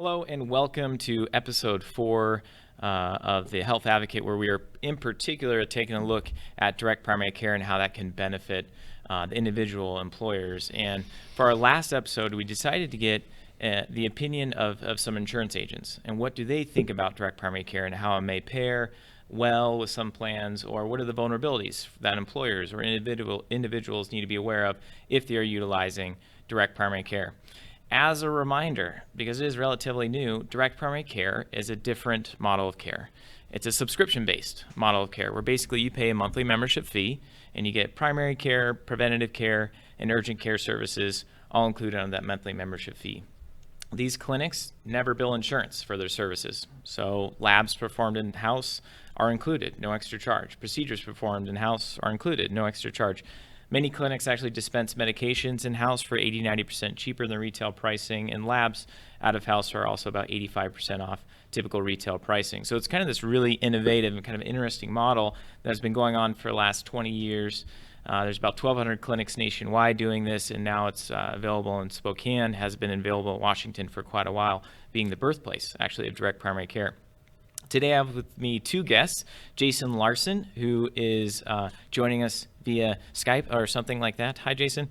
Hello and welcome to episode 4 of the Health Advocate, where we are in particular taking a look at direct primary care and how that can benefit the individual employers. And for our last episode, we decided to get the opinion of some insurance agents and what do they think about direct primary care and how it may pair well with some plans, or what are the vulnerabilities that employers or individuals need to be aware of if they are utilizing direct primary care. As a reminder, because it is relatively new, direct primary care is a different model of care. It's a subscription-based model of care where basically you pay a monthly membership fee and you get primary care, preventative care, and urgent care services all included on that monthly membership fee. These clinics never bill insurance for their services, so labs performed in-house are included, no extra charge. Procedures performed in-house are included, no extra charge. Many clinics actually dispense medications in-house for 80-90% cheaper than retail pricing, and labs out-of-house are also about 85% off typical retail pricing. So it's kind of this really innovative and kind of interesting model that's been going on for the last 20 years. There's about 1,200 clinics nationwide doing this, and now it's available in Spokane, has been available in Washington for quite a while, being the birthplace, actually, of direct primary care. Today I have with me two guests, Jason Larson, who is joining us via Skype or something like that. Hi, Jason.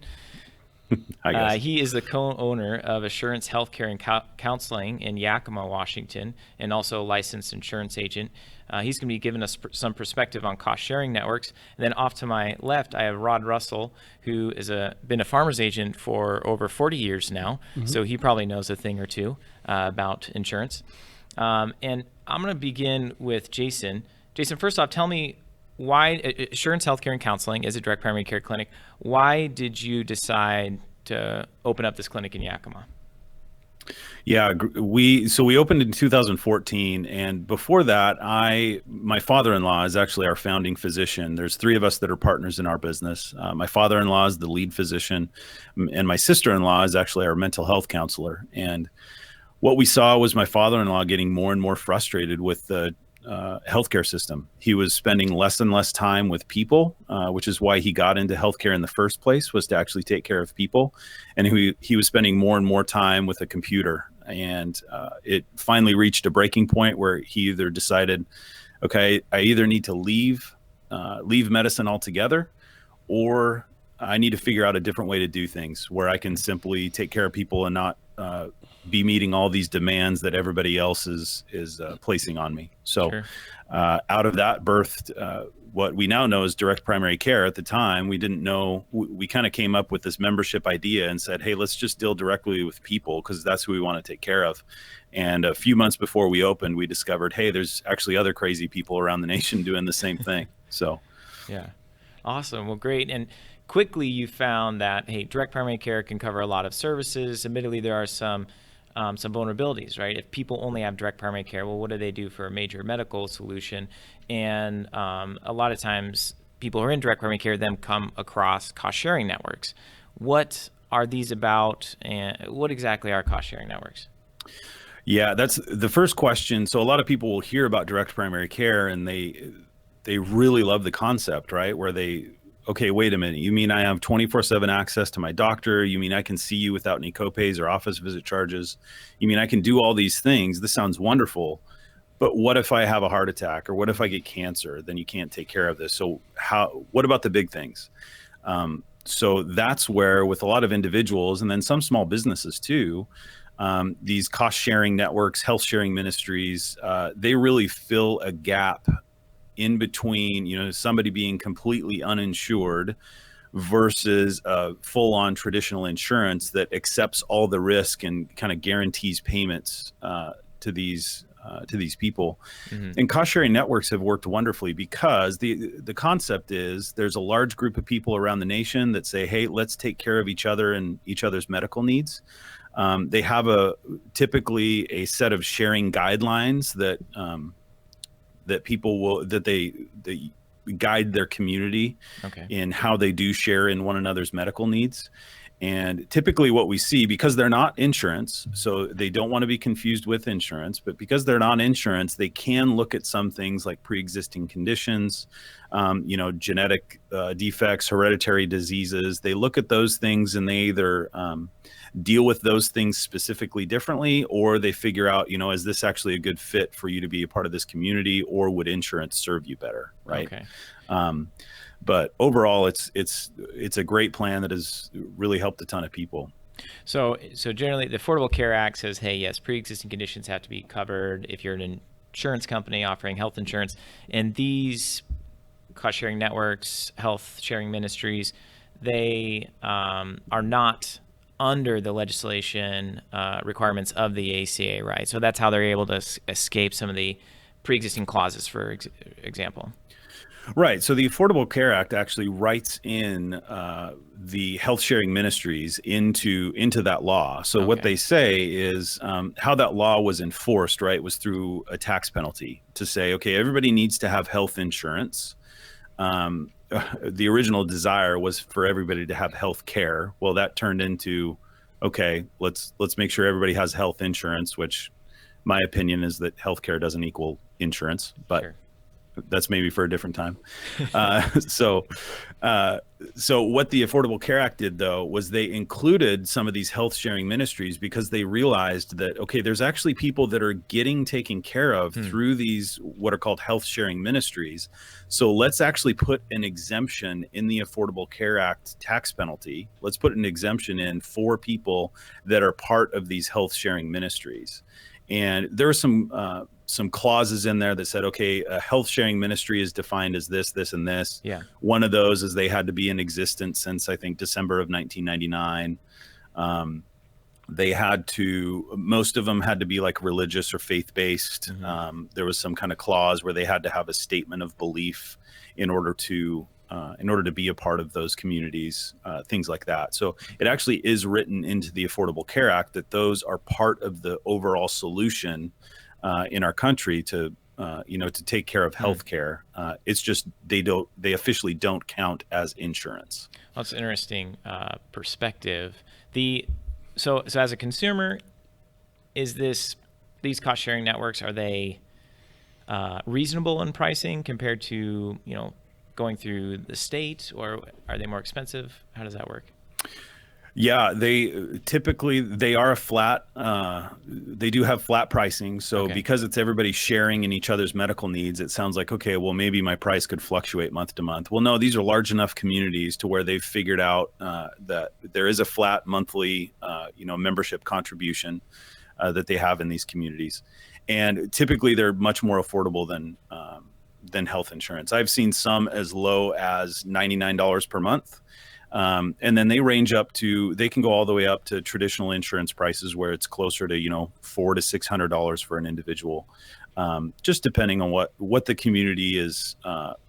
Hi, guys. He is the co-owner of Assurance Healthcare and Counseling in Yakima, Washington, and also a licensed insurance agent. He's going to be giving us some perspective on cost-sharing networks. And then off to my left, I have Russe, who is been a farmer's agent for over 40 years now, so he probably knows a thing or two about insurance. And I'm going to begin with Jason. Jason, first off, tell me why Assurance Healthcare and Counseling is a direct primary care clinic. Why did you decide to open up this clinic in Yakima? Yeah, we opened in 2014, and before that, my father-in-law is actually our founding physician. There's three of us that are partners in our business. My father-in-law is the lead physician, and my sister-in-law is actually our mental health counselor. And what we saw was my father-in-law getting more and more frustrated with the healthcare system. He was spending less and less time with people, which is why he got into healthcare in the first place, was to actually take care of people. And he was spending more and more time with a computer. And it finally reached a breaking point where he either decided, okay, I either need to leave medicine altogether, or I need to figure out a different way to do things where I can simply take care of people and not be meeting all these demands that everybody else is placing on me. So sure. Out of that birthed what we now know as direct primary care. At the time, we didn't know. We kind of came up with this membership idea and said, hey, let's just deal directly with people because that's who we want to take care of. And a few months before we opened, we discovered, hey, there's actually other crazy people around the nation doing the same thing. So yeah, awesome. Well, great. And quickly you found that, hey, direct primary care can cover a lot of services. Admittedly, there are some vulnerabilities, right? If people only have direct primary care, well, what do they do for a major medical solution? And a lot of times people who are in direct primary care then come across cost-sharing networks. What are these about, and what exactly are cost-sharing networks? Yeah, that's the first question. So a lot of people will hear about direct primary care and they really love the concept, right? Where okay, wait a minute. You mean I have 24/7 access to my doctor? You mean I can see you without any copays or office visit charges? You mean I can do all these things? This sounds wonderful. But what if I have a heart attack, or what if I get cancer? Then you can't take care of this. So what about the big things? So that's where, with a lot of individuals and then some small businesses too, these cost sharing networks, health sharing ministries, they really fill a gap in between, somebody being completely uninsured versus full-on traditional insurance that accepts all the risk and kind of guarantees payments to these people. Mm-hmm. And cost-sharing networks have worked wonderfully because the concept is there's a large group of people around the nation that say, hey, let's take care of each other and each other's medical needs. They have typically a set of sharing guidelines that people they guide their community in how they do share in one another's medical needs. And typically what we see, because they're not insurance, so they don't want to be confused with insurance, but because they're not insurance, they can look at some things like pre-existing conditions, genetic defects, hereditary diseases. They look at those things and they either deal with those things specifically differently, or they figure out, is this actually a good fit for you to be a part of this community, or would insurance serve you better, right? Okay. But overall, it's a great plan that has really helped a ton of people. So generally, the Affordable Care Act says, hey, yes, pre-existing conditions have to be covered if you're an insurance company offering health insurance. And these cost-sharing networks, health-sharing ministries, they are not under the legislation requirements of the ACA, right? So that's how they're able to escape some of the pre-existing clauses, for example. Right. So the Affordable Care Act actually writes in the health sharing ministries into that law. So what they say is how that law was enforced, right, was through a tax penalty to say, okay, everybody needs to have health insurance. The original desire was for everybody to have health care. Well, that turned into, okay, let's make sure everybody has health insurance, which my opinion is that healthcare doesn't equal insurance, but sure. That's maybe for a different time. So what the Affordable Care Act did, though, was they included some of these health sharing ministries because they realized that, okay, there's actually people that are getting taken care of through these what are called health sharing ministries. So let's actually put an exemption in the Affordable Care Act tax penalty. Let's put an exemption in for people that are part of these health sharing ministries. And there are some clauses in there that said, okay, a health sharing ministry is defined as this, this, and this. Yeah. One of those is they had to be in existence since, I think, December of 1999. Most of them had to be like religious or faith-based. There was some kind of clause where they had to have a statement of belief in order to be a part of those communities, things like that. So it actually is written into the Affordable Care Act that those are part of the overall solution in our country to take care of healthcare. It's just they officially don't count as insurance. Well, that's an interesting perspective. So as a consumer, these cost sharing networks, are they reasonable in pricing compared to going through the state, or are they more expensive? How does that work? Yeah, they are a flat. They do have flat pricing. So because it's everybody sharing in each other's medical needs, it sounds like, okay, well, maybe my price could fluctuate month to month. Well, no, these are large enough communities to where they've figured out that there is a flat monthly, membership contribution that they have in these communities, and typically they're much more affordable than health insurance. I've seen some as low as $99 per month. And then they can go all the way up to traditional insurance prices where it's closer to, $400 to $600 for an individual. Just depending on what the community is,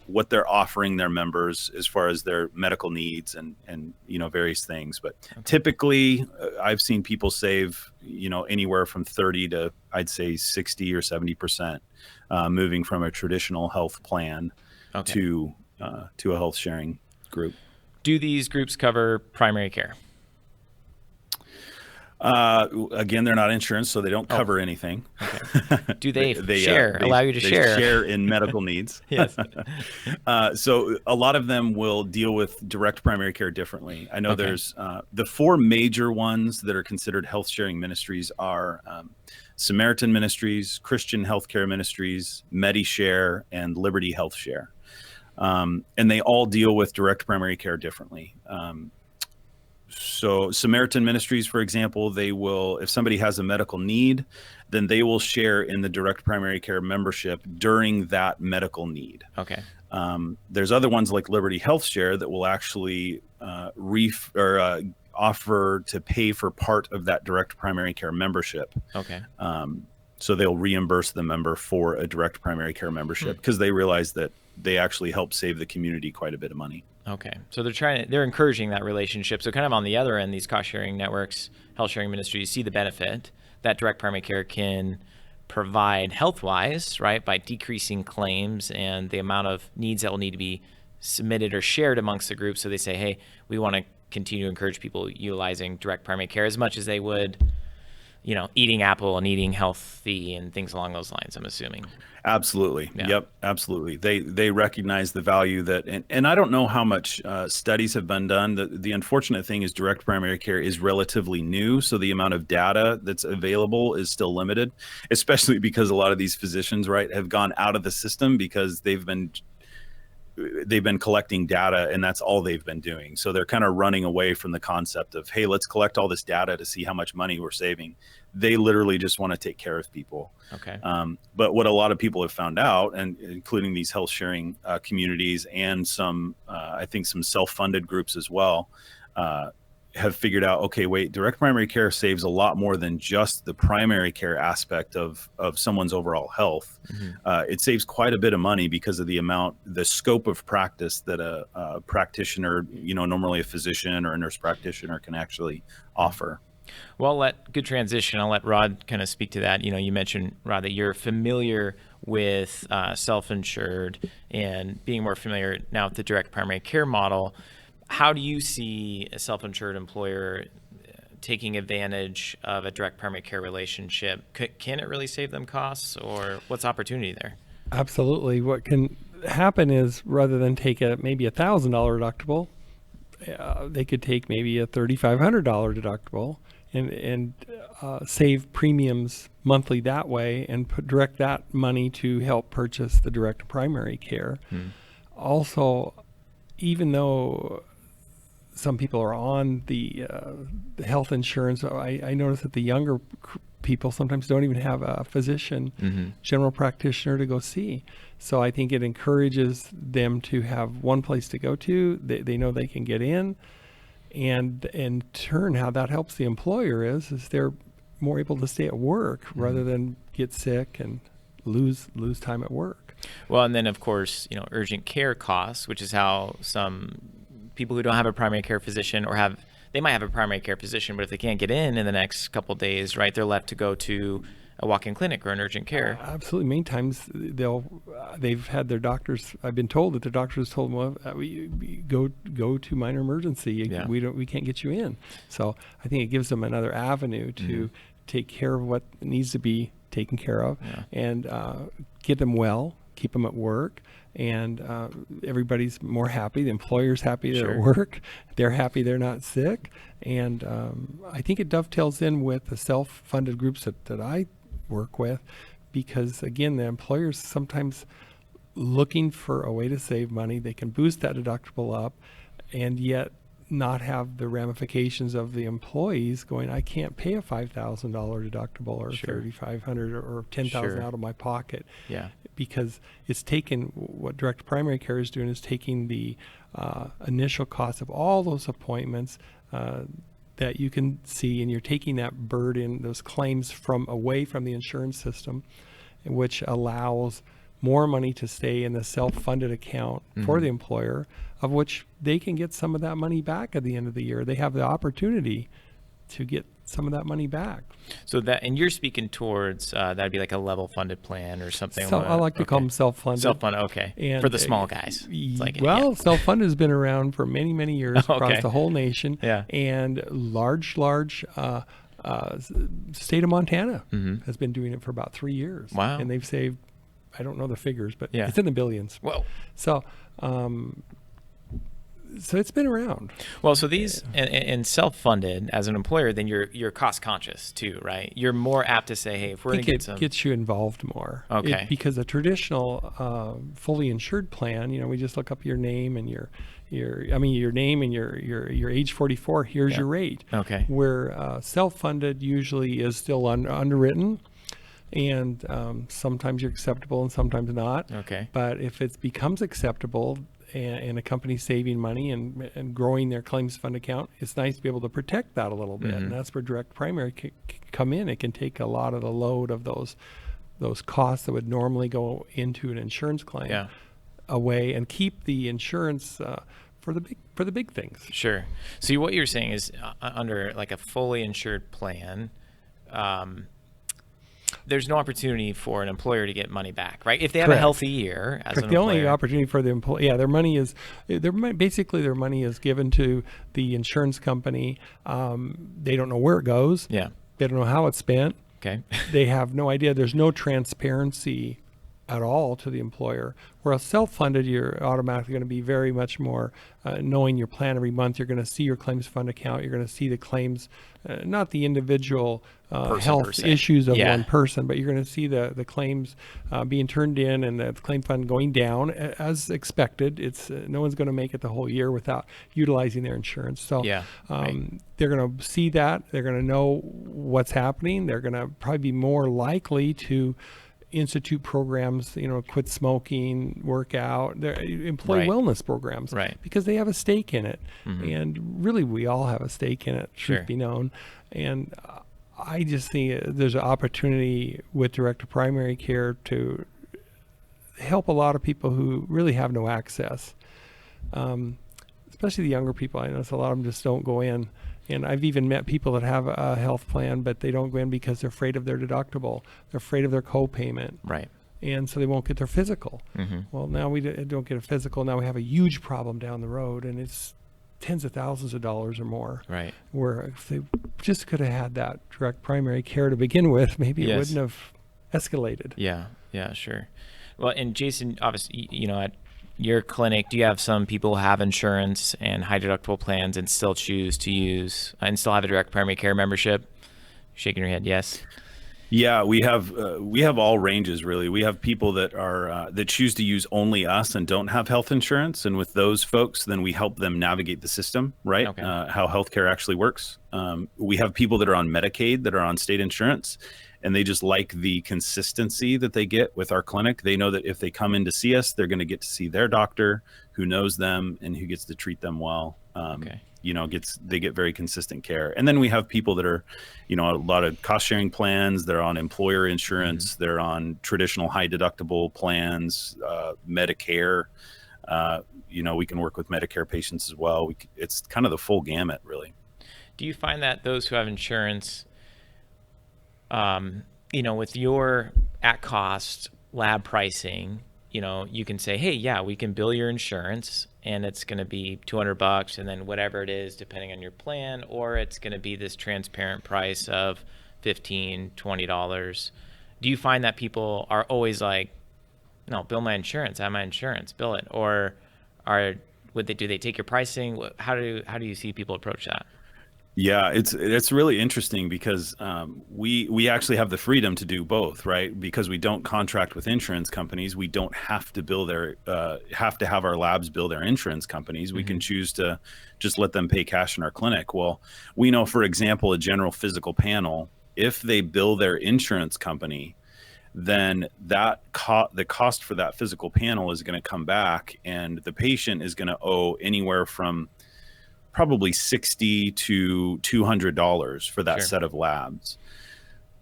what they're offering their members as far as their medical needs and various things. But typically I've seen people save, anywhere from 30 to I'd say 60 or 70%, moving from a traditional health plan to a health sharing group. Do these groups cover primary care? Again, they're not insurance, so they don't cover anything. Okay. Do they share? Allow you to share? Share in medical needs. Yes. So a lot of them will deal with direct primary care differently. I know there's the four major ones that are considered health sharing ministries are Samaritan Ministries, Christian Healthcare Ministries, MediShare, and Liberty Health Share. And they all deal with direct primary care differently. So Samaritan Ministries, for example, they will, if somebody has a medical need, then they will share in the direct primary care membership during that medical need. Okay. There's other ones like Liberty Health Share that will actually offer to pay for part of that direct primary care membership. Okay. So they'll reimburse the member for a direct primary care membership because they realize that they actually help save the community quite a bit of money. Okay. So they're encouraging that relationship. So kind of on the other end, these cost sharing networks, health sharing ministries see the benefit that direct primary care can provide health-wise, right, by decreasing claims and the amount of needs that will need to be submitted or shared amongst the group. So they say, hey, we want to continue to encourage people utilizing direct primary care as much as they would, eating apple and eating healthy and things along those lines, I'm assuming. Absolutely. Yeah. Yep. Absolutely. They recognize the value that, and I don't know how much studies have been done. The unfortunate thing is direct primary care is relatively new. So the amount of data that's available is still limited, especially because a lot of these physicians, right, have gone out of the system because they've been collecting data and that's all they've been doing. So they're kind of running away from the concept of, hey, let's collect all this data to see how much money we're saving. They literally just want to take care of people. Okay. But what a lot of people have found out, and including these health sharing communities and some, I think some self-funded groups as well, have figured out, okay, wait, direct primary care saves a lot more than just the primary care aspect of someone's overall health. It saves quite a bit of money because of the scope of practice that a practitioner, normally a physician or a nurse practitioner can actually offer. Well, good transition. I'll let Rod kind of speak to that. You mentioned, Rod, that you're familiar with self-insured and being more familiar now with the direct primary care model. How do you see a self-insured employer taking advantage of a direct primary care relationship? Can it really save them costs, or what's opportunity there? Absolutely. What can happen is, rather than take maybe $1,000 deductible, they could take maybe a $3,500 deductible and save premiums monthly that way, and direct that money to help purchase the direct primary care. Also, even though some people are on the health insurance, I notice that the younger people sometimes don't even have a physician, general practitioner to go see. So I think it encourages them to have one place to go to. They know they can get in. And in turn, how that helps the employer is they're more able to stay at work rather than get sick and lose time at work. Well, and then of course, urgent care costs, which is how some people who don't have a primary care physician, or they might have a primary care physician, but if they can't get in the next couple of days, right, they're left to go to a walk-in clinic or an urgent care. Absolutely. Many times they've had their doctors. I've been told that the doctors told them, well, go to minor emergency. Yeah. We can't get you in. So I think it gives them another avenue to take care of what needs to be taken care of, and get them well, keep them at work. And everybody's more happy. The employer's happy they're at work. They're happy they're not sick. And I think it dovetails in with the self-funded groups that I work with, because, again, the employer's sometimes looking for a way to save money. They can boost that deductible up and yet not have the ramifications of the employees going, I can't pay a $5,000 deductible or $3,500 or $10,000 out of my pocket. Yeah. Because it's taken, what direct primary care is doing is taking the initial cost of all those appointments that you can see, and you're taking that burden, those claims away from the insurance system, which allows more money to stay in the self-funded account for the employer, of which they can get some of that money back at the end of the year. They have the opportunity to get some of that money back. So and you're speaking towards that'd be like a level funded plan or something. So I like to call them self-funded. Self-funded, okay. And for the small guys. It's like, self-funded has been around for many, many years across the whole nation. Yeah. And large state of Montana has been doing it for about 3 years. Wow. And they've saved, I don't know the figures, but Yeah. it's in the billions. Whoa. So so it's been around. Well, so these and self-funded as an employer, then you're cost conscious too, right? You're more apt to say, hey, if we're going to get some, gets you involved more. Okay. Because a traditional fully insured plan, we just look up your name and your name and your age 44. Here's your rate. Okay. Where self-funded usually is still underwritten. And sometimes you're acceptable and sometimes not. Okay. But if it becomes acceptable and a company's saving money and growing their claims fund account, it's nice to be able to protect that a little bit. And that's where direct primary can come in. It can take a lot of the load of those costs that would normally go into an insurance claim away, and keep the insurance for the big things. Sure. So what you're saying is under like a fully insured plan, there's no opportunity for an employer to get money back, right? If they have a Correct. healthy year as Correct. an The only employer. opportunity for the employee, their money is, basically their money is given to the insurance company. They don't know where it goes. Yeah. They don't know how it's spent. Okay. They have no idea. There's no transparency at all to the employer. Whereas self-funded, you're automatically going to be very much more knowing your plan every month. You're going to see your claims fund account. You're going to see the claims, not the individual Person per health se. issues of Yeah. one person, but you're going to see the claims being turned in and the claim fund going down as expected. It's no one's going to make it the whole year without utilizing their insurance. So Yeah, right. they're going to see that. They're going to know what's happening. They're going to probably be more likely to institute programs, quit smoking, work out, employee Right. wellness programs, Right. because they have a stake in it. Mhm. And really, we all have a stake in it, Sure. truth be known. And I just think there's an opportunity with direct to primary care to help a lot of people who really have no access, especially the younger people. I notice a lot of them just don't go in. And I've even met people that have a health plan, but they don't go in because they're afraid of their deductible. They're afraid of their co-payment. Right. And so they won't get their physical. Mm-hmm. Well, now we don't get a physical. Now we have a huge problem down the road, and it's tens of thousands of dollars or more. Right. Where if they just could have had that direct primary care to begin with, maybe it Yes. wouldn't have escalated. Yeah. Yeah. Sure. Well, and Jason, obviously, at your clinic, do you have some people who have insurance and high deductible plans and still choose to use and still have a direct primary care membership? Shaking your head, yes. Yeah, we have all ranges really. We have people that are that choose to use only us and don't have health insurance, and with those folks, then we help them navigate the system, right? Okay. How healthcare actually works. We have people that are on Medicaid that are on state insurance, and they just like the consistency that they get with our clinic. They know that if they come in to see us, they're going to get to see their doctor who knows them and who gets to treat them well. Okay. They get very consistent care. And then we have people that are, a lot of cost sharing plans. They're on employer insurance. Mm-hmm. They're on traditional high deductible plans, Medicare. We can work with Medicare patients as well. It's kind of the full gamut, really. Do you find that those who have insurance, with your at cost lab pricing, you can say, hey, yeah, we can bill your insurance and it's going to be $200 and then whatever it is, depending on your plan, or it's going to be this transparent price of $15, $20. Do you find that people are always like, no, bill my insurance, I have my insurance, bill it? Or do they take your pricing? How do you see people approach that? Yeah, it's really interesting because we actually have the freedom to do both, right? Because we don't contract with insurance companies, we don't have to have our labs bill their insurance companies. We can choose to just let them pay cash in our clinic. Well, we know, for example, a general physical panel, if they bill their insurance company, then the cost for that physical panel is going to come back, and the patient is going to owe anywhere from probably $60 to $200 for that Sure. set of labs.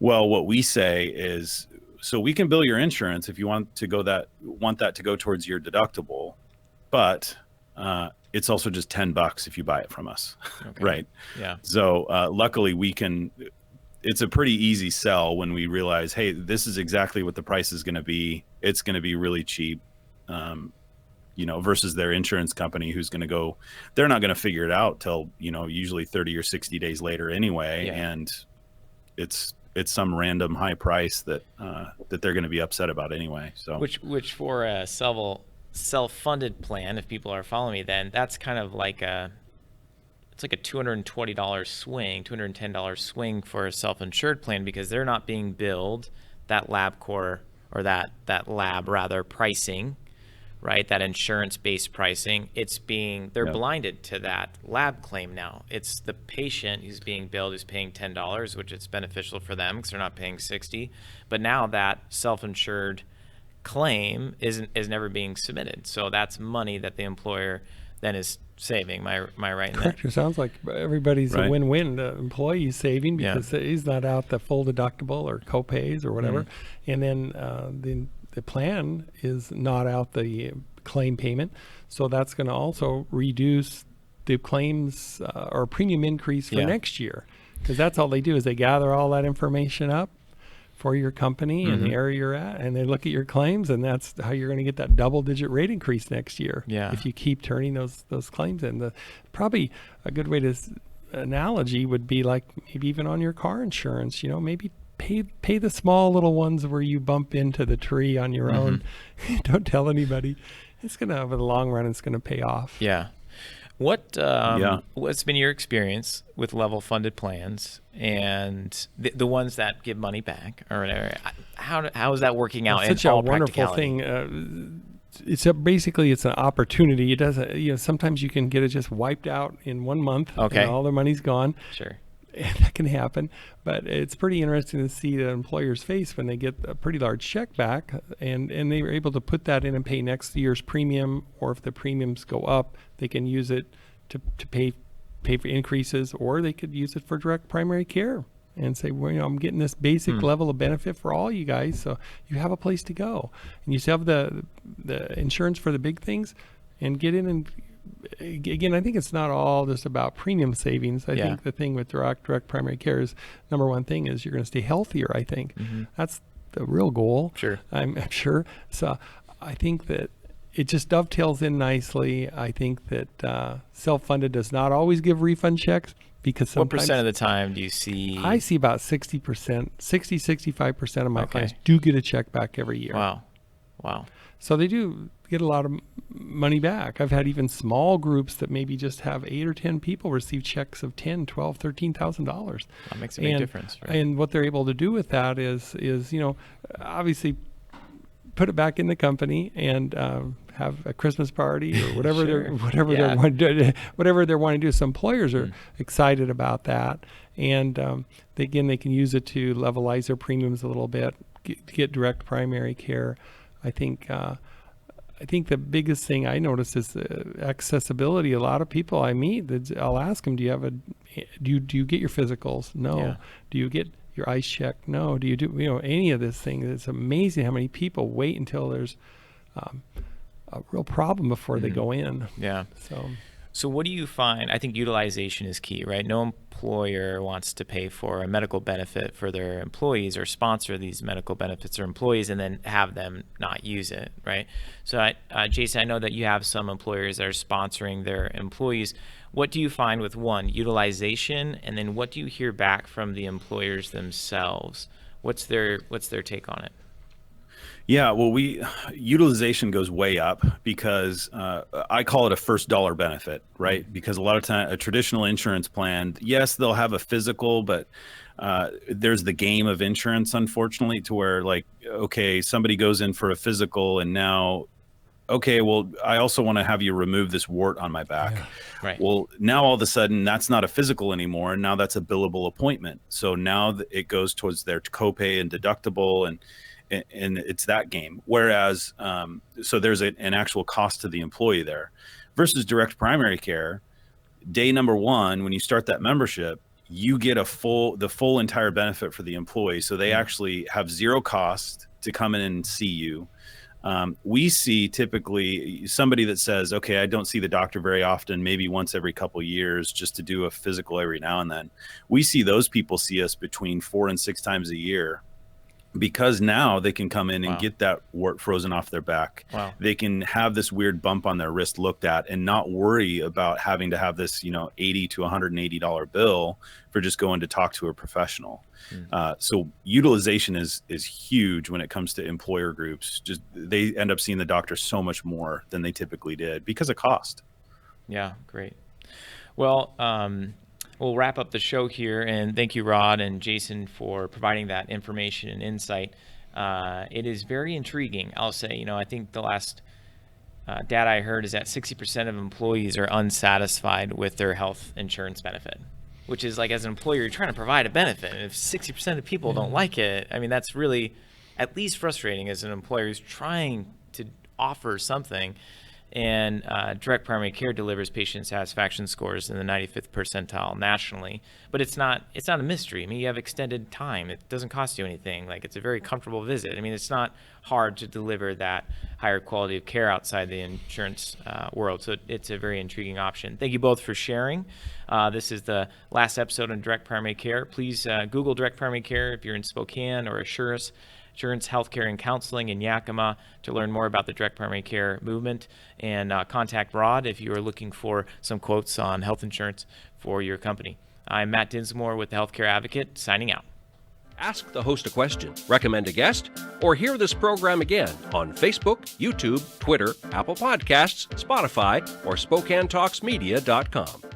Well, what we say is, so we can bill your insurance if you want that to go towards your deductible, but it's also just $10 if you buy it from us, Okay. right? Yeah. So luckily it's a pretty easy sell when we realize, hey, this is exactly what the price is going to be. It's going to be really cheap. Versus their insurance company who's going to go, they're not going to figure it out till, usually 30 or 60 days later anyway. Yeah. And it's some random high price that they're going to be upset about anyway. So Which for a self-funded plan, if people are following me, then that's kind of like it's like a $220 swing, $210 swing for a self-insured plan, because they're not being billed that LabCorp or that lab rather pricing, right? That insurance-based pricing. They're Yep. blinded to that lab claim now. It's the patient who's being billed who's paying $10, which is beneficial for them because they're not paying $60. But now that self-insured claim is never being submitted. So that's money that the employer then is saving. Am I right in that? Correct. It sounds like everybody's Right. a win-win. The employee's saving Yeah. because he's not out the full deductible or co-pays or whatever. And then the plan is not out the claim payment. So that's going to also reduce the claims or premium increase for Yeah. next year. Because that's all they do is they gather all that information up for your company and Mm-hmm. the area you're at, and they look at your claims, and that's how you're going to get that double-digit rate increase next year. Yeah. If you keep turning those claims in. Probably a good way to analogy would be like maybe even on your car insurance. Maybe pay the small little ones where you bump into the tree on your own. Don't tell anybody. It's going to, over the long run, it's going to pay off. Yeah. What's been your experience with level funded plans and the ones that give money back or whatever? How is that working out? It's such in a all wonderful practicality? thing. Basically it's an opportunity. It doesn't, sometimes you can get it just wiped out in 1 month. Okay. And all their money's gone. Sure. And that can happen, but it's pretty interesting to see the employer's face when they get a pretty large check back, and they were able to put that in and pay next year's premium, or if the premiums go up, they can use it to pay for increases, or they could use it for direct primary care and say, well, I'm getting this basic level of benefit for all you guys, so you have a place to go, and you still have the insurance for the big things, and get in and. Again, I think it's not all just about premium savings. I think the thing with direct primary care is number one thing is you're going to stay healthier. I think that's the real goal. Sure. I'm sure. So I think that it just dovetails in nicely. I think that self-funded does not always give refund checks because What sometimes percent of the time do you see? I see about 65% of my Okay. clients do get a check back every year. Wow. So they do get a lot of money back. I've had even small groups that maybe just have 8 or 10 people receive checks of $10,000, $12,000, $13,000. That makes a big difference. Right? And what they're able to do with that is obviously put it back in the company and have a Christmas party or whatever Sure. whatever they're wanting to do. Some employers are excited about that, and they can use it to levelize their premiums a little bit, get direct primary care. I think the biggest thing I notice is accessibility. A lot of people I meet, I'll ask them, do you get your physicals? No. Yeah. Do you get your eyes checked? No. Do you do any of this thing? It's amazing how many people wait until there's a real problem before they go in. Yeah. So what do you find? I think utilization is key, right? No employer wants to pay for a medical benefit for their employees or sponsor these medical benefits for employees and then have them not use it, right? So, Jason, I know that you have some employers that are sponsoring their employees. What do you find with utilization, and then what do you hear back from the employers themselves? What's their take on it? Yeah, well, utilization goes way up because I call it a first dollar benefit, right? Because a lot of time, a traditional insurance plan, yes, they'll have a physical, but there's the game of insurance, unfortunately, to where okay, somebody goes in for a physical and now, okay, well, I also want to have you remove this wart on my back. Yeah. Right. Well, now all of a sudden that's not a physical anymore. Now that's a billable appointment. So now it goes towards their copay and deductible and it's that game. Whereas, so there's an actual cost to the employee there versus direct primary care. Day number one, when you start that membership, you get the full entire benefit for the employee. So they actually have zero cost to come in and see you. We see typically somebody that says, okay, I don't see the doctor very often, maybe once every couple of years just to do a physical every now and then. We see those people see us between 4 and 6 times a year. Because now they can come in and get that wart frozen off their back. Wow. They can have this weird bump on their wrist looked at and not worry about having to have this, $80 to $180 bill for just going to talk to a professional. So utilization is huge when it comes to employer groups. Just they end up seeing the doctor so much more than they typically did because of cost. Yeah, great. Well, we'll wrap up the show here, and thank you, Rod and Jason, for providing that information and insight. It is very intriguing, I'll say. I think the last data I heard is that 60% of employees are unsatisfied with their health insurance benefit, which is like, as an employer, you're trying to provide a benefit. And if 60% of people don't like it, I mean, that's really at least frustrating as an employer who's trying to offer something. And direct primary care delivers patient satisfaction scores in the 95th percentile nationally, but it's not a mystery. I mean, you have extended time. It doesn't cost you anything. Like, it's a very comfortable visit. I mean, it's not hard to deliver that higher quality of care outside the insurance world. So it's a very intriguing option. Thank you both for sharing. This is the last episode on direct primary care. Please Google direct primary care if you're in Spokane, or Assurance Healthcare and Counseling in Yakima to learn more about the direct primary care movement, and contact Rod if you are looking for some quotes on health insurance for your company. I'm Matt Dinsmore with the Healthcare Advocate, signing out. Ask the host a question, recommend a guest, or hear this program again on Facebook, YouTube, Twitter, Apple Podcasts, Spotify, or SpokaneTalksMedia.com.